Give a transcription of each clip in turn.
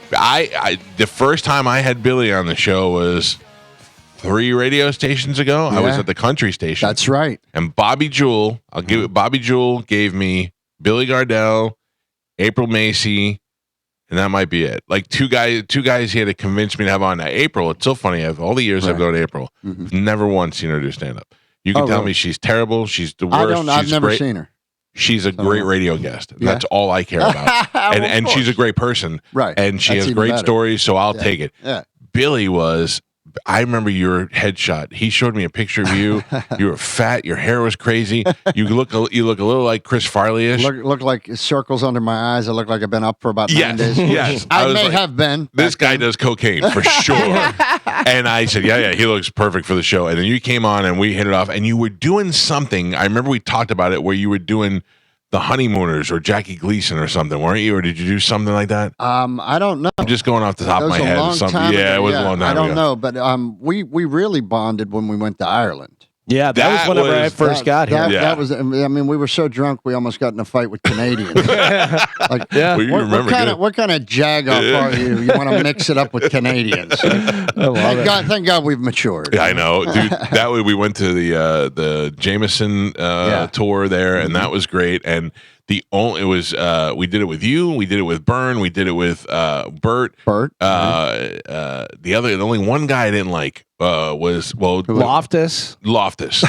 The first time I had Billy on the show was 3 radio stations ago. I was at the country station. That's right. And Bobby Jewell, Bobby Jewell gave me Billy Gardell, April Macy, and that might be it. Like two guys he had to convince me to have on. Now, April, it's so funny. All the years I've known April, never once seen her do stand up. You can tell me she's terrible. She's the worst. I've never seen her. She's a great radio guest. That's all I care about. and she's a great person. Right. And she has great stories, so I'll take it. Yeah. Billy was, I remember your headshot. He showed me a picture of you. You were fat. Your hair was crazy. You look a little like Chris Farley-ish. Look like circles under my eyes. I look like I've been up for about 9 days. Yes. I may have been. This guy does cocaine for sure. And I said, yeah, he looks perfect for the show. And then you came on and we hit it off. And you were doing something. I remember we talked about it where you were doing The Honeymooners or Jackie Gleason or something, weren't you? Or did you do something like that? I don't know. I'm just going off the top of my head. It was a long time ago. I don't know, but we really bonded when we went to Ireland. Yeah, that was whenever I first got here. That was. I mean, we were so drunk we almost got in a fight with Canadians. What kind of jag-off are you? You want to mix it up with Canadians? Thank God we've matured. Yeah, I know, dude. That way we went to the Jameson tour there, and that was great. And we did it with you, we did it with Byrne, we did it with Bert. The only one guy I didn't like was Loftus. No, Loftus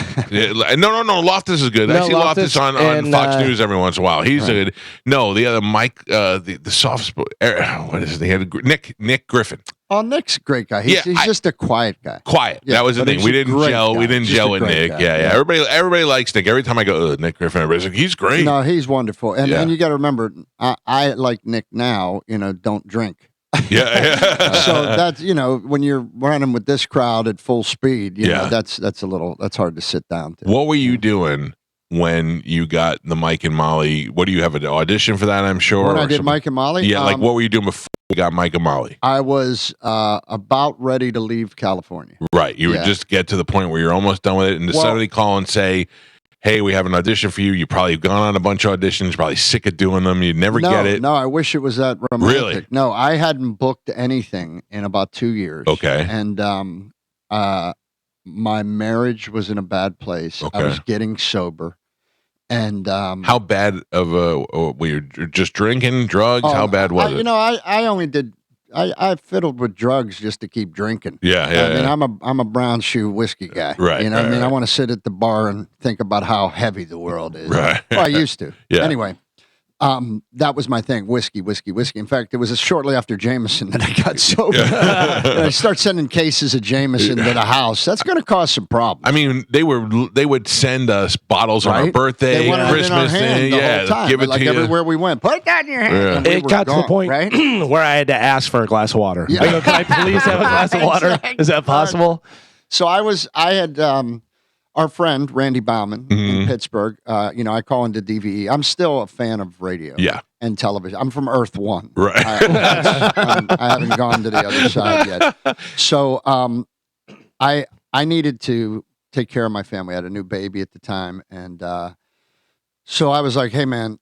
is good. I see Loftus on Fox News every once in a while. He's good. No, the other Mike, the soft what is it? They had Nick Griffin. Oh, Nick's a great guy. He's just a quiet guy. Quiet. Yeah, that was the thing. We didn't gel. We didn't gel with Nick. Yeah. Everybody likes Nick. Every time I go, Nick Griffin, everybody's like, he's great. No, he's wonderful. And you got to remember, I like Nick now. Don't drink. Yeah. So that's when you're running with this crowd at full speed, that's hard to sit down to. What were you doing when you got the Mike and Molly? What do you have an audition for that? I'm sure. When I did Mike and Molly, like what were you doing before you got Mike and Molly? I was about ready to leave California. Right, you would just get to the point where you're almost done with it, and suddenly call and say, hey, we have an audition for you. You probably have gone on a bunch of auditions, probably sick of doing them. You'd never get it. No, I wish it was that romantic. Really? No, I hadn't booked anything in about 2 years. Okay. And my marriage was in a bad place. Okay. I was getting sober. And how bad of were you just drinking, drugs? How bad was it? I only did. I fiddled with drugs just to keep drinking. I mean, I'm a brown shoe whiskey guy. Right. I want to sit at the bar and think about how heavy the world is. Right. Well, I used to. Yeah. Anyway, that was my thing. Whiskey. In fact, it was shortly after Jameson that I got sober. And I start sending cases of Jameson to the house. That's going to cause some problems. I mean, they would send us bottles on our birthday, they wanted Christmas, it in our hand the whole time. give it to you. Everywhere we went, put that in your hand. Yeah. It got to the point where I had to ask for a glass of water. Yeah. Can I please have a glass of water? Exactly. Is that possible? So I had our friend Randy Bauman in Pittsburgh. I call into DVE. I'm still a fan of radio and television. I'm from Earth One. Right. I haven't gone to the other side yet. So I needed to take care of my family. I had a new baby at the time. And so I was like, hey, man,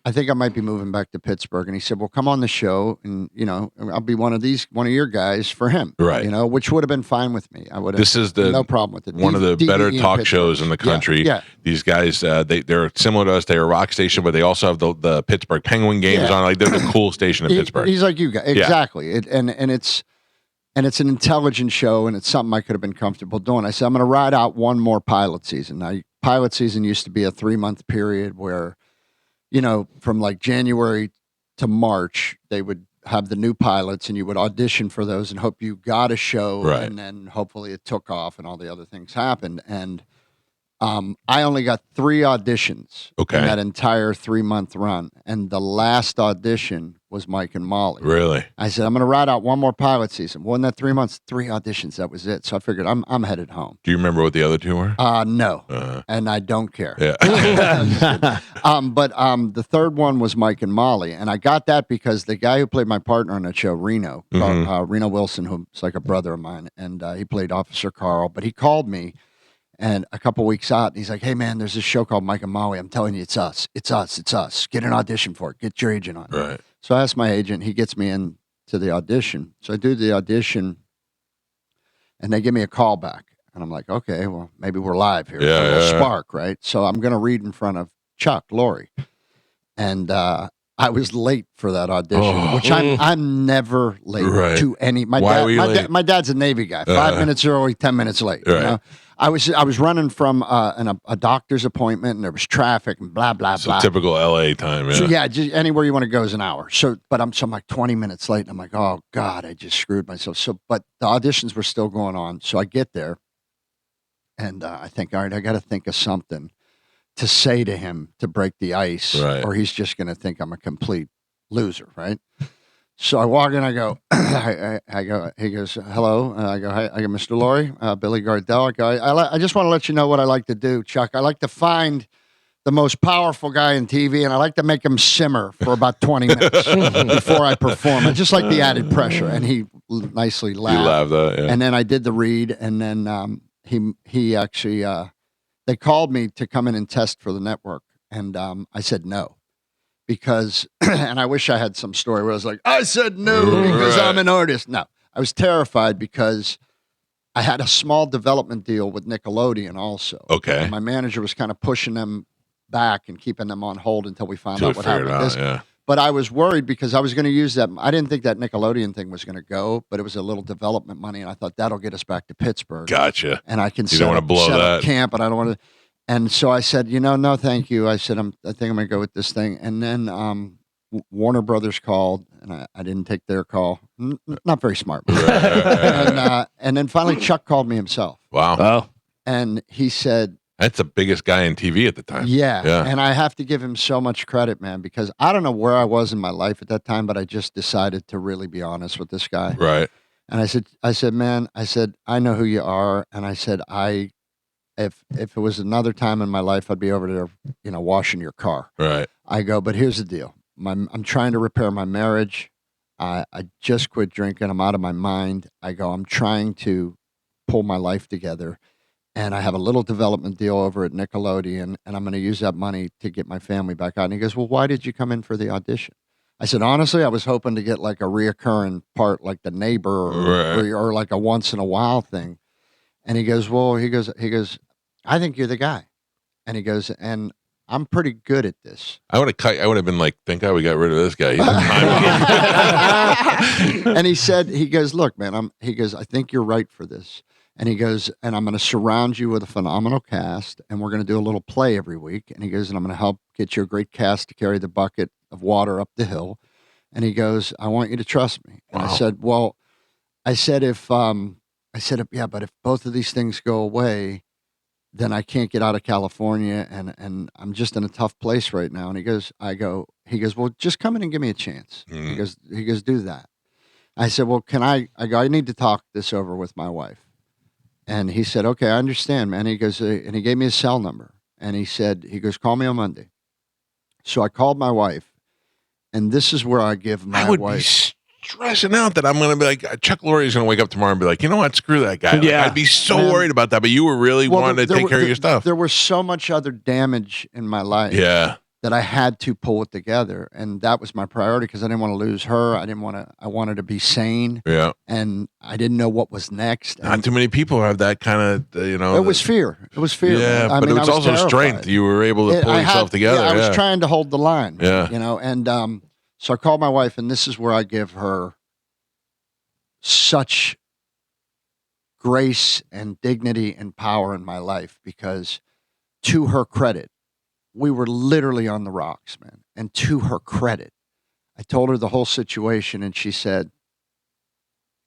I think I might be moving back to Pittsburgh. And he said, well, come on the show and, I'll be one of your guys for him. Right. Which would have been fine with me. I would have no problem with it. One of the better talk shows in the country. Yeah. These guys, they're similar to us. They're a rock station, but they also have the Pittsburgh Penguin games on. Like they're the cool station in Pittsburgh. He's like you guys. Exactly. And it's an intelligent show and it's something I could have been comfortable doing. I said, I'm going to ride out one more pilot season. Now, pilot season used to be a 3-month period where, from like January to March, they would have the new pilots and you would audition for those and hope you got a show. Right. And then hopefully it took off and all the other things happened. And I only got 3 auditions in that entire 3-month run. And the last audition was Mike and Molly. Really? I said, I'm going to ride out one more pilot season. Well, in that 3 months, 3 auditions, that was it. So I figured I'm headed home. Do you remember what the other 2 were? No. And I don't care. Yeah. But the third one was Mike and Molly. And I got that because the guy who played my partner on that show, Reno, Reno Wilson, who's like a brother of mine, and he played Officer Carl, but he called me. And a couple weeks out, he's like, hey, man, there's this show called Mike and Molly. I'm telling you, it's us. It's us. It's us. Get an audition for it. Get your agent on it. Right. So I asked my agent. He gets me in to the audition. So I do the audition, and they give me a call back. And I'm like, okay, well, maybe we're live here. Yeah, a little yeah. spark, right? So I'm going to read in front of Chuck Lorre. And I was late for that audition, which I'm never late to any. My Why were you late? My dad's a Navy guy. 5 minutes early, 10 minutes late. Right. You know? I was running from a doctor's appointment, and there was traffic and blah blah blah. Typical LA time. Yeah. So yeah, just anywhere you want to go is an hour. So, but I'm like 20 minutes late, and I'm like, oh God, I just screwed myself. So, but the auditions were still going on. So I get there, and I think, all right, I got to think of something to say to him to break the ice, or he's just going to think I'm a complete loser, right? So I walk in, I go, I go, he goes, hello. I go, hi, I go, Mr. Lorre, Billy Gardell. I go, I just want to let you know what I like to do, Chuck. I like to find the most powerful guy in TV, and I like to make him simmer for about 20 minutes before I perform. I just like the added pressure. And he nicely laughed. You laughed at, yeah. And then I did the read, and then he actually, they called me to come in and test for the network. And I said no. Because, and I wish I had some story where I was like, I said no because I'm an artist. No, I was terrified because I had a small development deal with Nickelodeon also. Okay. And my manager was kind of pushing them back and keeping them on hold until we found out what happened with this. Yeah. But I was worried because I was going to use that. I didn't think that Nickelodeon thing was going to go, but it was a little development money. And I thought that'll get us back to Pittsburgh. Gotcha. And I can set up camp, and I don't want to. And so I said, no, thank you. I said, I think I'm going to go with this thing. And then Warner Brothers called, and I didn't take their call. Not very smart. And then finally Chuck called me himself. Wow. Oh. And he said, that's the biggest guy in TV at the time. Yeah. And I have to give him so much credit, man, because I don't know where I was in my life at that time, but I just decided to really be honest with this guy. Right. And I said, man, I know who you are. And I said, if it was another time in my life, I'd be over there, washing your car. Right. I go, but here's the deal. I'm trying to repair my marriage. I just quit drinking. I'm out of my mind. I go, I'm trying to pull my life together. And I have a little development deal over at Nickelodeon, and I'm going to use that money to get my family back out. And he goes, well, why did you come in for the audition? I said, honestly, I was hoping to get like a reoccurring part like The Neighbor or like a once in a while thing. And he goes, well, he goes, I think you're the guy. And he goes, and I'm pretty good at this. I would have been like, thank God we got rid of this guy. And he goes, look, man, I think you're right for this. And he goes, and I'm going to surround you with a phenomenal cast, and we're going to do a little play every week. And he goes, and I'm going to help get you a great cast to carry the bucket of water up the hill. And he goes, I want you to trust me. And I said, well, yeah, but if both of these things go away, then I can't get out of California, and I'm just in a tough place right now. And he goes, well, just come in and give me a chance. He goes, do that. I said, well, I need to talk this over with my wife. And he said, okay, I understand, man. He goes, and he gave me his cell number. And he goes, call me on Monday. So I called my wife, and this is where I give my wife. Stressing out that I'm going to be like, Chuck Lorre is going to wake up tomorrow and be like, you know what, screw that guy. Like, I'd be so worried about that, but you were really wanting to take care of your stuff. There was so much other damage in my life that I had to pull it together, and that was my priority because I didn't want to lose her. I wanted to be sane, and I didn't know what was next. Not too many people have that kind of, It was fear. Yeah, but it was also terrified. Strength. You were able to pull yourself together. I was trying to hold the line, and so I called my wife, and this is where I give her such grace and dignity and power in my life because, to her credit, we were literally on the rocks, man. And to her credit, I told her the whole situation, and she said,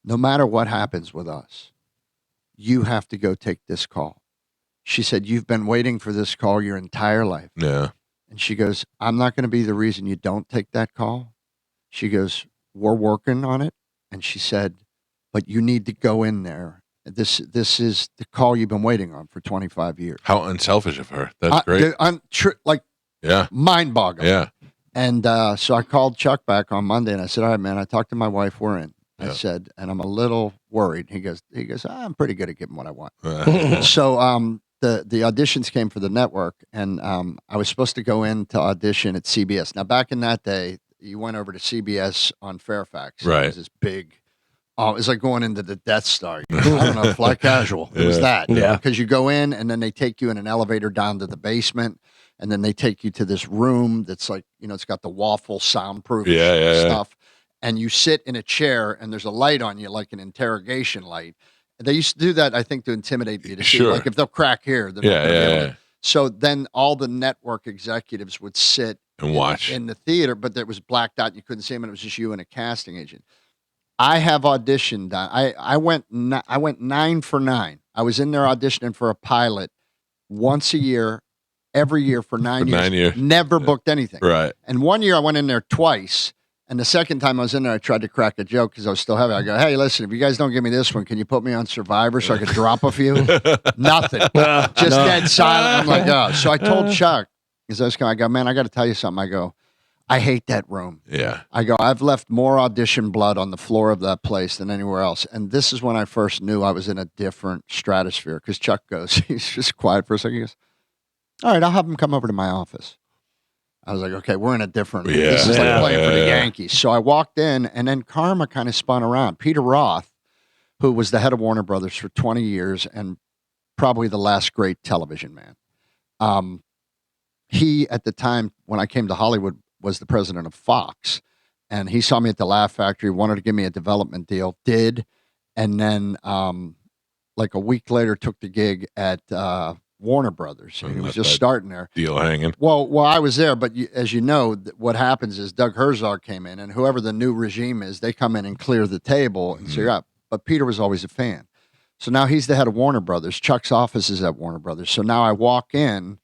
no matter what happens with us, you have to go take this call. She said, you've been waiting for this call your entire life. Yeah. And she goes, I'm not going to be the reason you don't take that call. She goes, we're working on it. And she said, but you need to go in there. This is the call you've been waiting on for 25 years. How unselfish of her. That's great. Mind-boggling. Yeah. And so I called Chuck back on Monday, and I said, all right, man, I talked to my wife. We're in. I said, and I'm a little worried. He goes, I'm pretty good at getting what I want. So the auditions came for the network, and I was supposed to go in to audition at CBS. Now, back in that day, you went over to CBS on Fairfax. Right. It was this big. Oh, it was like going into the Death Star. I don't know, fly casual. It was that. Yeah. Because you go in and then they take you in an elevator down to the basement, and then they take you to this room that's like, it's got the waffle soundproof stuff. And you sit in a chair and there's a light on you, like an interrogation light. They used to do that, I think, to intimidate you. To see, like, if they'll crack here, they're not gonna be able to. So then all the network executives would sit and watch in the theater, but it was blacked out. And you couldn't see them, and it was just you and a casting agent. I have auditioned. I went 9 for 9. I was in there auditioning for a pilot once a year, every year for 9 years. 9 years. Never booked anything. Right. And one year I went in there twice. And the second time I was in there, I tried to crack a joke because I was still heavy. I go, hey, listen, if you guys don't give me this one, can you put me on Survivor so I could drop a few? Nothing. Just dead silent. I'm like, oh. So I told Chuck, because I go, man, I got to tell you something. I go, I hate that room. Yeah. I go, I've left more audition blood on the floor of that place than anywhere else. And this is when I first knew I was in a different stratosphere. Because Chuck goes, he's just quiet for a second. He goes, all right, I'll have him come over to my office. I was like, okay, we're in a different, this is like playing for the Yankees. So I walked in, and then karma kind of spun around. Peter Roth, who was the head of Warner Brothers for 20 years and probably the last great television man. He, at the time, when I came to Hollywood, was the president of Fox. And he saw me at the Laugh Factory, wanted to give me a development deal, did. And then like a week later, took the gig at Warner Brothers. And he was just starting there. Deal hanging. Well, I was there, but as you know, what happens is Doug Herzog came in, and whoever the new regime is, they come in and clear the table and say, yeah. But Peter was always a fan. So now he's the head of Warner Brothers. Chuck's office is at Warner Brothers. So now I walk in,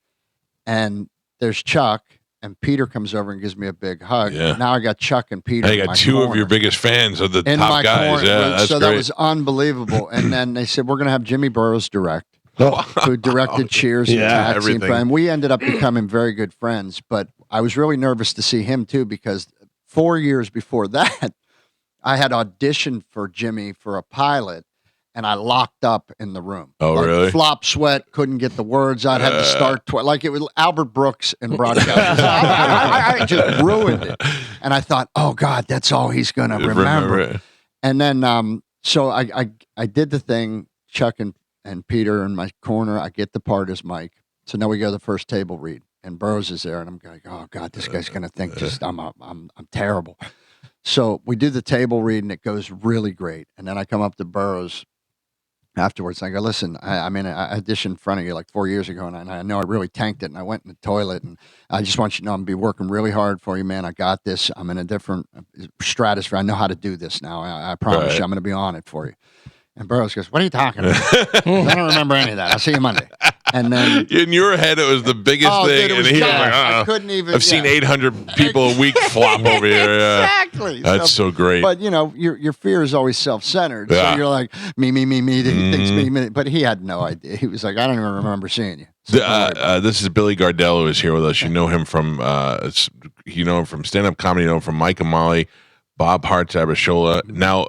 and there's Chuck, and Peter comes over and gives me a big hug. Yeah. Now I got Chuck and Peter. I got two of your biggest fans of the in top guys. Corner. Yeah, that's so great. that was unbelievable. And then they said, we're going to have Jimmy Burrows direct, who directed Cheers and Taxi. everything. And we ended up becoming very good friends. But I was really nervous to see him, too, because 4 years before that, I had auditioned for Jimmy for a pilot, and I locked up in the room. Oh, really? Flop sweat, couldn't get the words out, had to start like it was Albert Brooks in broadcast. I just ruined it. And I thought, oh, God, that's all he's going to remember. And then, so I did the thing, Chuck and Peter in my corner. I get the part as Mike. So now we go to the first table read, and Burroughs is there, and I'm like, oh, God, this guy's going to think just I'm terrible. So we do the table read, and it goes really great. And then I come up to Burroughs afterwards, and I go, listen, I auditioned in front of you like 4 years ago, and I know I really tanked it, and I went in the toilet, and I just want you to know I'm going to be working really hard for you, man. I got this. I'm in a different stratosphere. I know how to do this now. I promise you I'm going to be on it for you. And Burroughs goes, what are you talking about? I don't remember any of that. I'll see you Monday. And then in your head, it was the biggest thing. Dude, it was and he was giant. like, I couldn't even. I've seen 800 people a week flop over here. Yeah. Exactly. That's so great. But, your fear is always self-centered. So you're like, me. He thinks me. But he had no idea. He was like, I don't even remember seeing you. So this is Billy Gardell, who is here with us. You know him from stand-up comedy. You know him from Mike and Molly, Bob Hart's Abishola. Now,